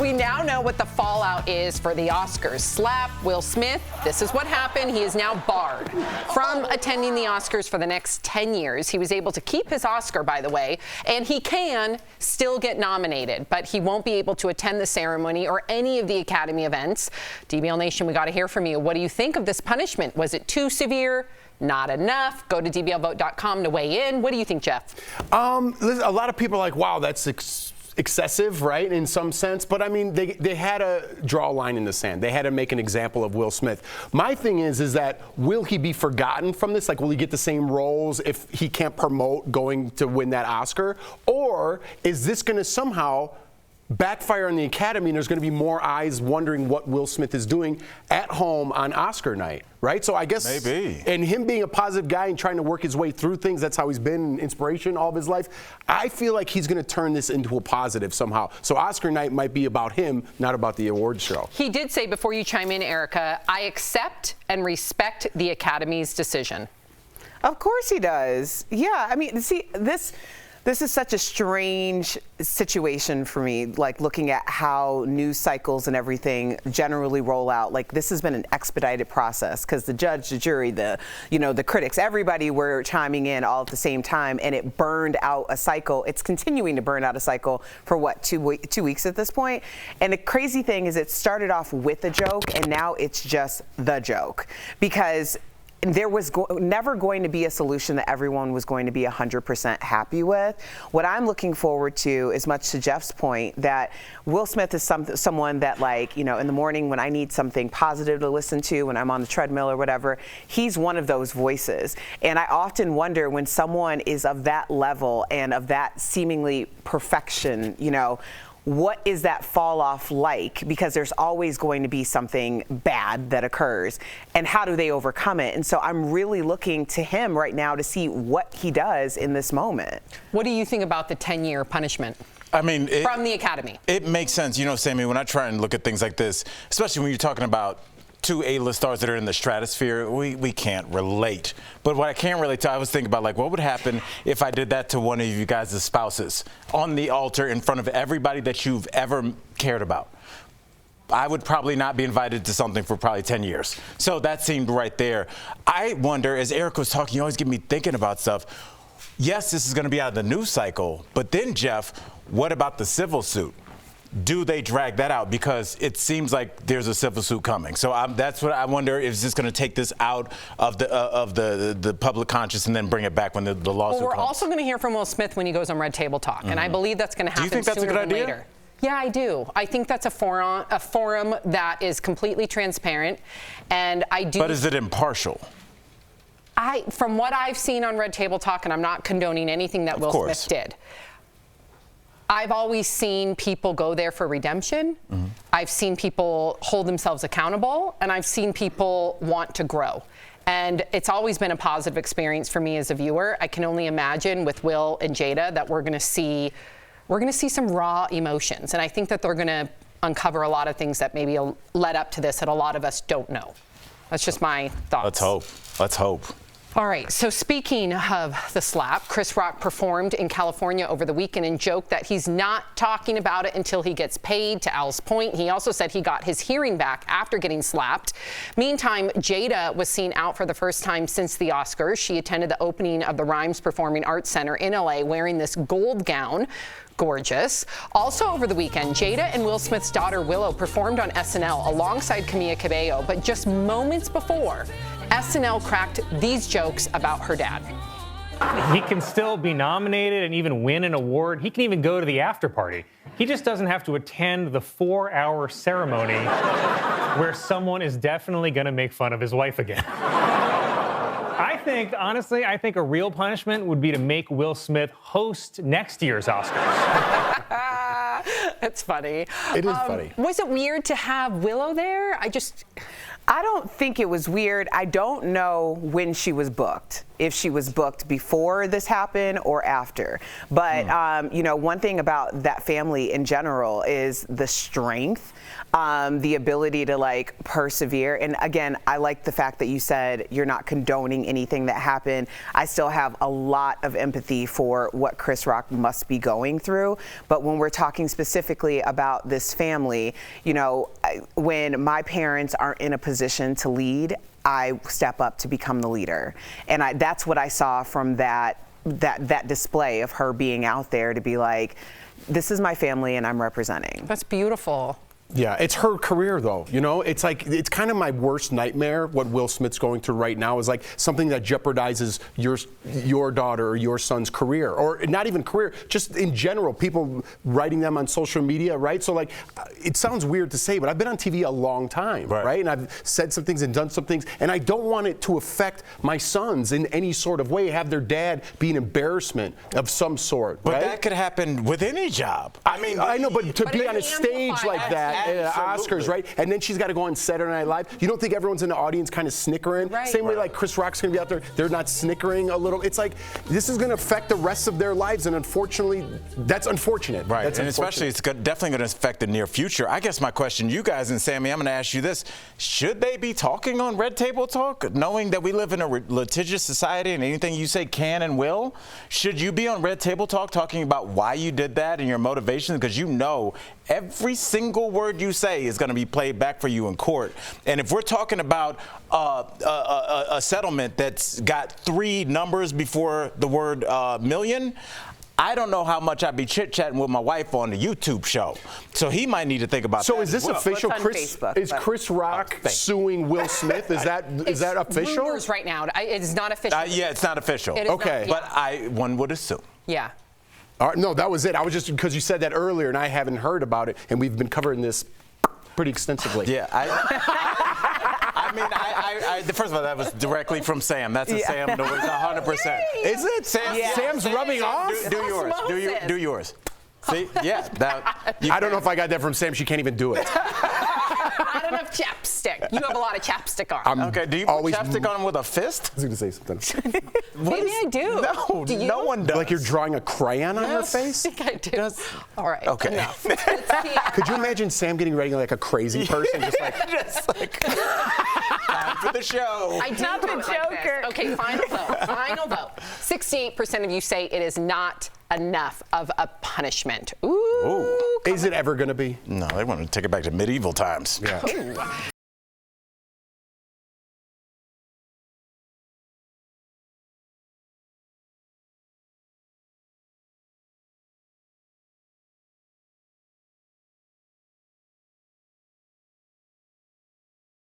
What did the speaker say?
we now know what the fallout is for the Oscars. Slap Will Smith. This is what happened. He is now barred from attending the Oscars for the next 10 years. He was able to keep his Oscar, by the way, and he can still get nominated, but he won't be able to attend the ceremony or any of the Academy events. DBL Nation, we got to hear from you. What do you think of this punishment? Was it too severe? Not enough? Go to dblvote.com to weigh in. What do you think, Jeff? Listen, a lot of people are like, wow, that's excessive, right, in some sense. But, I mean, they had to draw a line in the sand. They had to make an example of Will Smith. My thing is that will he be forgotten from this? Like, will he get the same roles if he can't promote going to win that Oscar? Or is this going to somehow backfire on the Academy, and there's going to be more eyes wondering what Will Smith is doing at home on Oscar night, right? So I guess maybe. And him being a positive guy and trying to work his way through things, that's how he's been inspiration all of his life. I feel like he's going to turn this into a positive somehow. So Oscar night might be about him, not about the awards show. He did say, before you chime in, Erica, I accept and respect the Academy's decision. Of course he does. Yeah, I mean, see, This is such a strange situation for me, like looking at how news cycles and everything generally roll out. Like, this has been an expedited process because the judge, the jury, the critics, everybody were chiming in all at the same time, and it burned out a cycle. It's continuing to burn out a cycle for what, 2 weeks at this point? And the crazy thing is it started off with a joke, and now it's just the joke, because there was never going to be a solution that everyone was going to be 100% happy with. What I'm looking forward to is, much to Jeff's point, that Will Smith is someone that, like, in the morning when I need something positive to listen to, when I'm on the treadmill or whatever, he's one of those voices. And I often wonder, when someone is of that level and of that seemingly perfection, what is that fall off like? Because there's always going to be something bad that occurs, and how do they overcome it? And so I'm really looking to him right now to see what he does in this moment. What do you think about the 10-year punishment? I mean, from the Academy? It makes sense. Sammy, when I try and look at things like this, especially when you're talking about two A-list stars that are in the stratosphere, we can't relate. But what I can relate to, I was thinking about, like, what would happen if I did that to one of you guys' spouses on the altar in front of everybody that you've ever cared about? I would probably not be invited to something for probably 10 years. So that seemed right there. I wonder, as Eric was talking, you always get me thinking about stuff. Yes, this is going to be out of the news cycle, but then, Jeff, what about the civil suit? Do they drag that out? Because it seems like there's a civil suit coming. So that's what I wonder, is this going to take this out of the public conscious and then bring it back when the lawsuit Well, we're comes? also going to hear from Will Smith when he goes on Red Table Talk, and I believe that's going to happen sooner than later. Do you think that's a good idea? Yeah, I do. I think that's a forum that is completely transparent, and I do. But is it impartial? From what I've seen on Red Table Talk, and I'm not condoning anything that Will Smith did, I've always seen people go there for redemption. I've seen people hold themselves accountable, and I've seen people want to grow. And it's always been a positive experience for me as a viewer. I can only imagine with Will and Jada that we're going to see some raw emotions. And I think that they're going to uncover a lot of things that maybe led up to this that a lot of us don't know. That's just my thoughts. Let's hope. Let's hope. All right, so speaking of the slap, Chris Rock performed in California over the weekend and joked that he's not talking about it until he gets paid, to Al's point. He also said he got his hearing back after getting slapped. Meantime, Jada was seen out for the first time since the Oscars. She attended the opening of the Rhymes Performing Arts Center in LA wearing this gold gown. Gorgeous. Also over the weekend, Jada and Will Smith's daughter Willow performed on SNL alongside Camila Cabello, but just moments before, SNL cracked these jokes about her dad. He can still be nominated and even win an award. He can even go to the after party. He just doesn't have to attend the 4-hour ceremony where someone is definitely going to make fun of his wife again. Honestly, I think a real punishment would be to make Will Smith host next year's Oscars. That's funny. It is funny. Was it weird to have Willow there? I don't think it was weird. I don't know when she was booked. if she was booked before this happened or after. But, you know, one thing about that family in general is the strength, the ability to like persevere. And again, I like the fact that you said you're not condoning anything that happened. I still have a lot of empathy for what Chris Rock must be going through. But when we're talking specifically about this family, you know, when my parents aren't in a position to lead, I step up to become the leader. And that's what I saw from that display of her being out there to be like, this is my family and I'm representing. That's beautiful. Yeah, it's her career though. You know, it's like, it's kind of my worst nightmare. What Will Smith's going through right now is like something that jeopardizes your daughter or your son's career, or not even career, just in general, people writing them on social media, right? So like, it sounds weird to say, but I've been on TV a long time, right? And I've said some things and done some things, and I don't want it to affect my sons in any sort of way, have their dad be an embarrassment of some sort, But right? that could happen with any job. I mean, I know, but to But be it on a stage amplifies like that, Oscars, right? And then she's got to go on Saturday Night Live. You don't think everyone's in the audience kind of snickering? Right. Same way like Chris Rock's going to be out there, they're not snickering a little. It's like, this is going to affect the rest of their lives, and unfortunately, that's unfortunate. Right, That's and especially it's definitely going to affect the near future. I guess my question, you guys and Sammy, I'm going to ask you this. Should they be talking on Red Table Talk, knowing that we live in a litigious society and anything you say can and will? Should you be on Red Table Talk talking about why you did that and your motivation? Because you know every single word you say is going to be played back for you in court. And if we're talking about a settlement that's got 3 numbers before the word million, I don't know how much I'd be chit-chatting with my wife on the YouTube show. So he might need to think about that. So is this official? It's on Facebook, Is Chris Rock suing Will Smith? Is that official? Rumors right now. It is not official. Yeah, it's not official. It is Okay. not, yeah. But one would assume. Yeah. All right, no, that was it. I was just, because you said that earlier and I haven't heard about it, and we've been covering this pretty extensively. Yeah, I mean, first of all, that was directly from Sam. That's a Sam noise, 100%. Is it? Sam's rubbing off? Do yours. Do yours. See? Yeah. I don't know if I got that from Sam. She can't even do it. Not enough chapstick. You have a lot of chapstick on. Okay, do you put chapstick on with a fist? I was going to say something. Maybe I do. No, Do you? no one does. Like you're drawing a crayon on your Yes, face? I think I do. All right. Okay. Enough. Let's see. Could you imagine Sam getting ready like a crazy person? Just like time for the show. I do vote like this. Okay, final vote. Final vote. 68% of you say it is not enough of a punishment. Ooh. Is it ever going to be? No, they want to take it back to medieval times. Yeah.